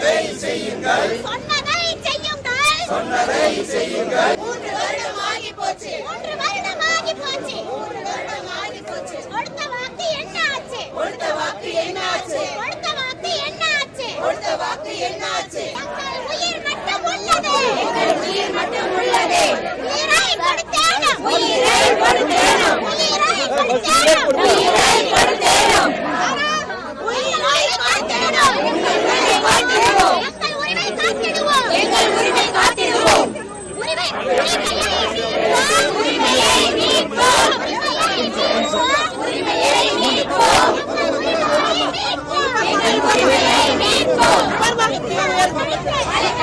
சொன்னதை செய்யுங்கள், சொன்னதை செய்யுங்கள், சொன்னதை செய்யுங்கள். 3 வருடம் ஆகி போச்சு, 3 வருடம் ஆகி போச்சு, 3 வருடம் ஆகி போச்சு. கொடுத்த வாக்கு என்ன ஆச்சு, கொடுத்த வாக்கு என்ன ஆச்சு, கொடுத்த வாக்கு என்ன ஆச்சு, கொடுத்த வாக்கு என்ன ஆச்சு. எங்கள் உயிர் மட்டும் உள்ளது, எங்கள் உயிர் மட்டும் உள்ளது. உயிரை கொடுத்தேனும், உயிரை கொடுத்தேனும், உயிரை கொடுத்தேனும், உயிரை கொடுத்தேனும், உயிரை காத்திடுவோம், எங்கள் உரிமை காத்திடுவோம், எங்கள் உரிமை காத்திடுவோம். உரிமையை மீட்போம், உரிமையை மீட்போம், உரிமையை மீட்போம், எங்கள் உரிமையை மீட்போம். அலக்கழித்து, அலக்கழித்து,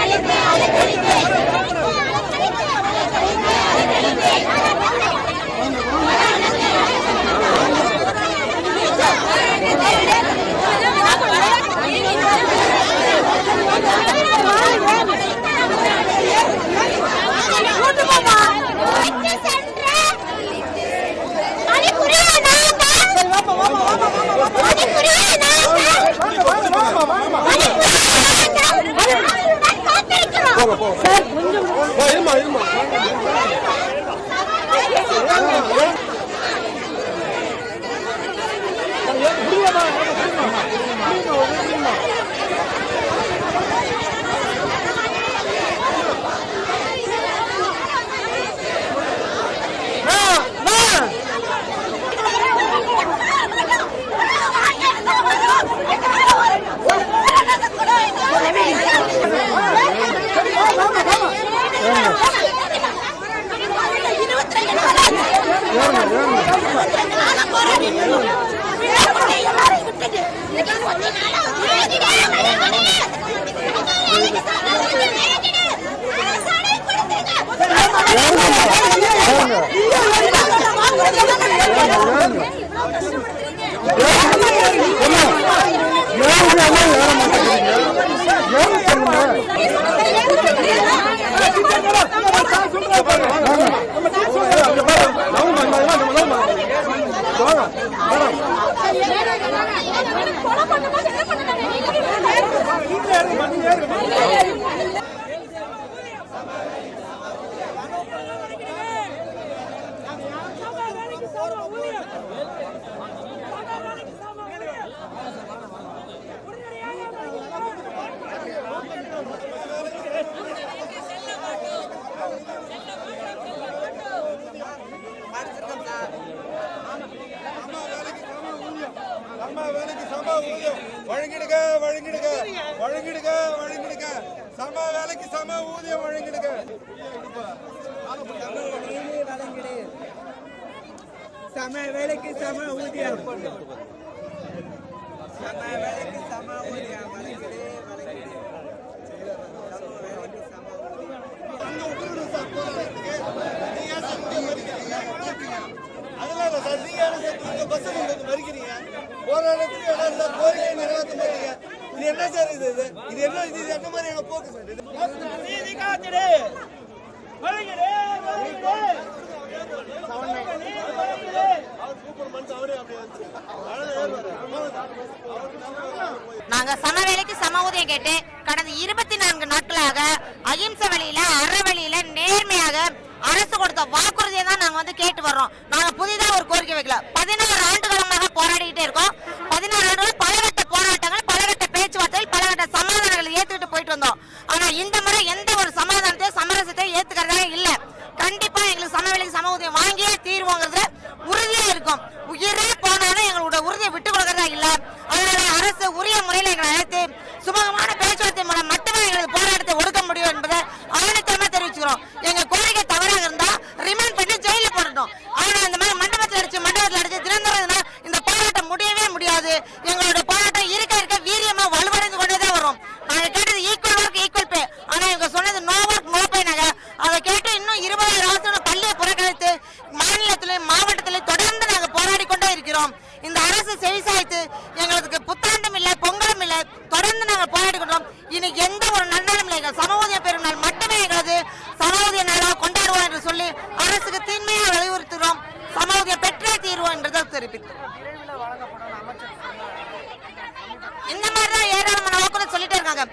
வழங்கிடுக வழங்கிடுக வழங்கிடுக வழங்கிடுக சம வேலைக்கு சம ஊதியம் வழங்கிடுக. சம வேலைக்கு சம ஊதியம், சம வேலைக்கு சம ஊதியம் வழங்கிடு வழங்கிடு. அதனால சார் நீங்க பஸ் வருகிறீங்க, போராட்டத்துல கோரிக்கை நிறைவேற்ற மாட்டீங்க. இது என்ன சார் இது இது என்ன இது என்ன மாதிரியான போக்கு சார் இது? நீதி காத்திடு வழங்கிடு நாங்க சம வேலைக்கு சம ஊதியம் கேட்டு கடந்த 24 நாட்களாக அகிம்சை வழியில, அறவழியில நேர்மையாக அரசு கொடுத்த வாக்குறுதியை தான் நாங்க கேட்டு வர்றோம். நாங்க புதிதாக ஒரு கோரிக்கை வைக்கல. 16 ஆண்டுகாலமாக போராடிக்கிட்டே இருக்கோம். 16 ஆண்டுகள் பலகட்ட போராட்டங்கள், பலகட்ட பேச்சுவார்த்தைகள், பலகட்ட சமாதானங்களை ஏத்துக்கிட்டு போயிட்டு வந்தோம். ஆனா இந்த முறை எந்த ஒரு சமாதானத்தையும் சமரசத்தையும் ஏத்துக்கிறதா இல்ல. கண்டிப்பா எங்களுக்கு சம வேலைக்கு சம ஊதியம் வாங்கியே தீர்வோங்கிறது உறுதியா இருக்கும். உயிரே போனாலும் எங்களோட உறுதியை விட்டு கொடுக்கறதா இல்ல. அதனால அரசு உரிய முறையில் எங்களை அழைத்து சுமூகமான பேச்சுவார்த்தை மூலம் மட்டுமே எங்களது போராட்டத்தை ஒடுக்க முடியும் என்பதை ஆணித்தரமா தெரிவிச்சுக்கிறோம். எங்க கோரிக்கை தவறாக இருந்தா ரிமாண்ட் பண்ணி ஜெயில போடணும். ஆனா இந்த மாதிரி மண்டபத்தில் அடிச்சு திறந்ததுன்னா இந்த போராட்டம் முடியவே முடியாது. எங்களோட போராட்டம் இருக்க இருக்க வீரியமா வலுவடைந்து கொண்டேதான் வரும். நாங்க கேட்டது ஈக்குவல் ஒர்க் ஈக்குவல் பே, ஆனா இவங்க சொன்னது நோ ஒர்க் நோ பே. நாங்க அதை கேட்டு இன்னும் 20,000 ஆசிரியர் பள்ளியை புறக்கணித்து மாநிலத்திலும் மாவட்டத்திலும் தொடர்ந்து நாங்க போராடி கொண்டே இருக்கிறோம். இந்த அரசு செவிசாய்த்து எங்களுக்கு புத்தாண்டும் இல்லை, பொங்கலும் இல்லை, தொடர்ந்து நாங்கள் போராடி கொண்டோம். இனி எந்த ஒரு நன்னாலும் இல்லை, எங்கள் சம ஊதியம் பெறும் நாள் மட்டுமே எங்களது சம ஊதிய நாளாக கொண்டாடுவோம் என்று சொல்லி அரசுக்கு தீன்மையாக வலியுறுத்துகிறோம். சம ஊதியம் பெற்றே தீர்வோம் என்றதை தெரிவித்தோம். இந்த மாதிரிதான் ஏராளமான வாக்குறுதி சொல்லிட்டே இருக்காங்க.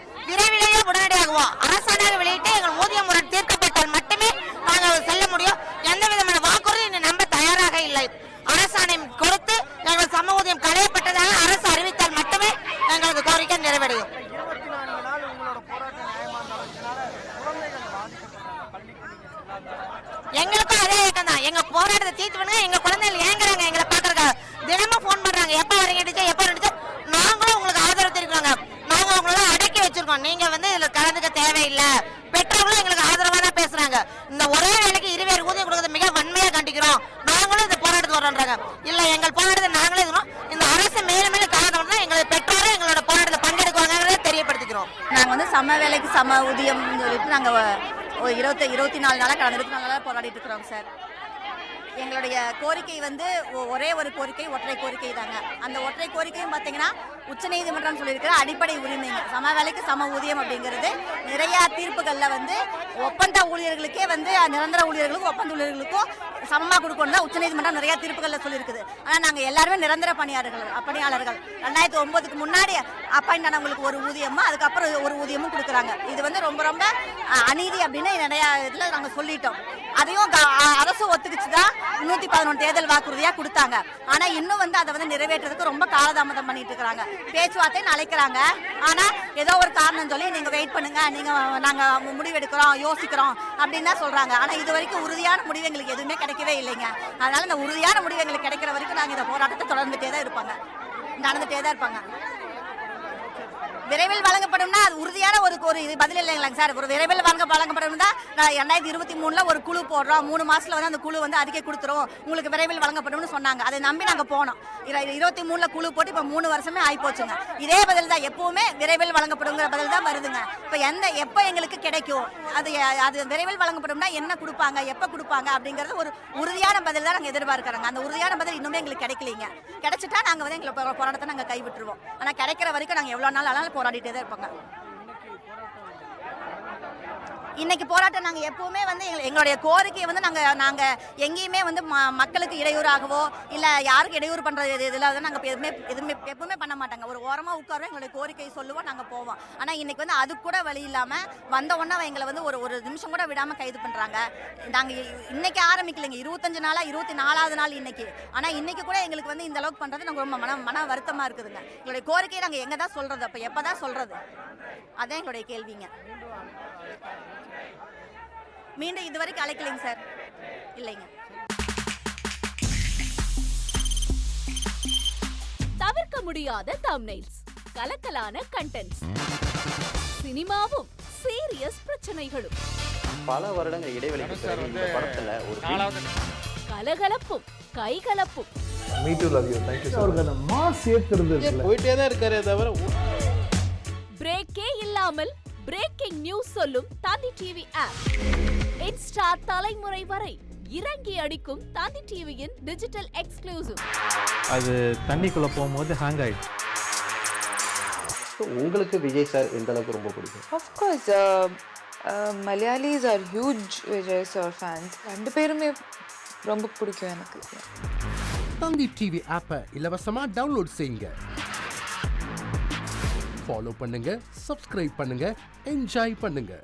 கோரிக்கை நிறைவேறும். 24 நாள் உங்களோட போராட்டம் நியாயமா இருந்தாலும் இதனால குழந்தைகள் பாதிக்கப்படுறாங்க. பள்ளிக்கு நீங்க செல்லாதனால எங்களுக்கும் அதே ஏக்கம் தான். எங்க போராட்டத்தை தீர்த்து பண்ணுங்க. எங்க குழந்தைகள் ஏங்குறாங்க எங்களை பாக்குறதுக்காக. தினமும் ஃபோன் பண்றாங்க, எப்ப வரீங்க டீச்சர், எப்ப வரீங்க டீச்சர். நாங்களும் உங்களுக்கு ஆதரவு தெரிவிக்கிறாங்க. நாங்க உங்கள அடக்கி வச்சிருக்கோம். நீங்க வந்து இதுல கலந்துக்க தேவையில்லை. பெற்றோர்களும் எங்களுக்கு ஆதரவா தான் பேசுறாங்க. இந்த ஒரே வேலைக்கு 20 பேர் ஊதியம் கொடுக்கறது மிக வன்மையா கண்டிக்கிறோம். நாங்களும் இந்த போராட்டத்துக்கு வரோன்றாங்க. இல்ல எங்கள் போராட்டத்தை நாங்களே இருக்கணும். இந்த அரசு மேலும் மேலும் காரணம் தான் எங்களோட பெற்றோரும் எங்களோட போராட்டத்தை பங்கெடுக்குவாங்கிறத தெரியப்படுத்திக்கிறோம். நாங்கள் வந்து சம வேலைக்கு சம ஊதியம்னு சொல்லிட்டு நாங்கள் 24 நாளாக கடந்த 24 நாளாக போராடிட்டு இருக்கிறோம் சார். எங்களுடைய கோரிக்கை வந்து ஒரே ஒரு கோரிக்கை, ஒற்றை கோரிக்கை தாங்க. அந்த ஒற்றை கோரிக்கையும் பார்த்தீங்கன்னா உச்சநீதிமன்றம் சொல்லியிருக்கிற அடிப்படை உரிமைங்க. சம வேலைக்கு சம ஊதியம் அப்படிங்கிறது நிறைய தீர்ப்புகளில் வந்து ஒப்பந்த ஊழியர்களுக்கே வந்து நிரந்தர ஊழியர்களுக்கும் ஒப்பந்த ஊழியர்களுக்கும் சமமாக கொடுக்கணும் தான் உச்சநீதிமன்றம் நிறைய தீர்ப்புகளில் சொல்லியிருக்குது. ஆனால் நாங்கள் எல்லாருமே நிரந்தர பணியாளர்கள். 2009க்கு முன்னாடி அப்பாயிண்ட் ஆனவங்களுக்கு ஒரு ஊதியமும் அதுக்கப்புறம் ஒரு ஊதியமும் கொடுக்குறாங்க. இது வந்து ரொம்ப ரொம்ப அநீதி அப்படின்னு நிறையா இதில் நாங்கள் சொல்லிட்டோம். அதையும் அரசு ஒத்துக்கிச்சு தான் 311 தேர்தல் வாக்குறுதியா கொடுத்தாங்க. ஆனா இன்னும் வந்து அதை வந்து நிறைவேற்றுறதுக்கு ரொம்ப காலதாமதம் பண்ணிட்டு இருக்காங்க. பேச்சுவார்த்தைன்னு அழைக்கிறாங்க. ஆனா ஏதோ ஒரு காரணம் சொல்லி நீங்க வெயிட் பண்ணுங்க, நாங்க முடிவெடுக்கிறோம், யோசிக்கிறோம் அப்படின்னு தான் சொல்றாங்க. ஆனா இது வரைக்கும் உறுதியான முடிவு எங்களுக்கு எதுவுமே கிடைக்கவே இல்லைங்க. அதனால இந்த உறுதியான முடிவு எங்களுக்கு கிடைக்கிற வரைக்கும் நாங்க இந்த போராட்டத்தை தொடர்ந்துட்டே தான் இருப்பாங்க. விரைவில் வழங்கப்படும்னா அது உறுதியான ஒரு பதில் இல்லைங்களாங்க சார். ஒரு விரைவில் வழங்கப்படும் தான் 2023 ஒரு குழு போடுறோம், 3 மாசத்துல வந்து அந்த குழு வந்து அறிக்கை கொடுத்துரும், உங்களுக்கு விரைவில் வழங்கப்படும்னு சொன்னாங்க. அதை நம்பி நாங்க போனோம். 23 குழு போட்டு இப்ப 3 வருஷமே ஆகி போச்சுங்க. இதே பதில் தான் எப்பவுமே விரைவில் வழங்கப்படுங்கிற பதில் தான் வருதுங்க. இப்ப எப்ப எங்களுக்கு கிடைக்கும், அது விரைவில் வழங்கப்படும்னா என்ன கொடுப்பாங்க, எப்ப கொடுப்பாங்க அப்படிங்கறது ஒரு உறுதியான பதில் தான் நாங்க எதிர்பார்க்கிறோங்க. அந்த உறுதியான பதில் இன்னுமே எங்களுக்கு கிடைக்கலீங்க. கிடைச்சிட்டா நாங்க வந்து எங்களோட போராட்டத்தை நாங்க கைவிட்டுருவோம். ஆனா கிடைக்கிற வரைக்கும் நாங்க எவ்வளவு நாள் ஆனாலும் போராடிட்டே தான் இருப்பாங்க. இன்னைக்கு போராட்டம் நாங்க எப்பவுமே வந்து எங்களுடைய கோரிக்கையை வந்து நாங்க எங்கேயுமே வந்து மக்களுக்கு இடையூறாகவோ இல்ல யாருக்கு இடையூறு பண்றது இதுல நாங்க எப்பவுமே பண்ண மாட்டாங்க. ஒரு ஓரமா உட்கார எங்களுடைய கோரிக்கையை சொல்லுவோம், நாங்க போவோம். ஆனா இன்னைக்கு வந்து அது கூட வழி இல்லாம வந்த உடனே எங்களை வந்து ஒரு நிமிஷம் கூட விடாம கைது பண்றாங்க. நாங்க இன்னைக்கு ஆரம்பிக்கலைங்க, 25 நாளா 24வது நாள் இன்னைக்கு. ஆனா இன்னைக்கு கூட எங்களுக்கு வந்து இந்த அளவுக்கு பண்றது நாங்க ரொம்ப மன வருத்தமா இருக்குதுங்க. எங்களுடைய கோரிக்கையை நாங்க எங்க தான் சொல்றது, அப்ப எப்பதான் சொல்றது, அதான் எங்களுடைய கேள்விங்க. மீண்டும் இதுவரைக்கும் அழைக்கலைங்க சார். இல்லைங்க. தவிர்க்க முடியாத தம்ப்நெயில்ஸ், கலக்கலான கண்டென்ட்ஸ், சினிமாவும் சீரியஸ் பிரச்சனைகளும், பல வருடங்கள் இடைவெளிக்கு பிறகு இந்த படத்துல ஒரு கலகலப்பும் கைகலப்பும். Me too, love you. Thank you so much. அவர்களை மாஸ் ஏத்துறது போயிட்டே தான் இருக்காரே தவிர பிரேக்கே இல்லாமல் பிரேக்கிங் நியூஸ் சொல்லும் தந்தி டிவி ஆப். இன்ஸ்டா தலைமுறை வரை இறங்கி அடிக்கும் தந்தி டிவியின் டிஜிட்டல் எக்ஸ்க்ளூசிவ். அது தண்ணிக்குள்ள போகும்போது ஹேங் ஆயிடுச்சு. உங்களுக்கு விஜய் சார் எந்த அளவுக்கு ரொம்ப பிடிக்கும்? Of course, Malayalis are huge Vijay sir fans. ரெண்டு பேருமே ரொம்ப பிடிக்கும் எனக்கு. தந்தி டிவி ஆப்பை இலவசமா டவுன்லோட் செய்யுங்க. ஃபாலோ பண்ணுங்க, சப்ஸ்கிரைப் பண்ணுங்க, என்ஜாய் பண்ணுங்க.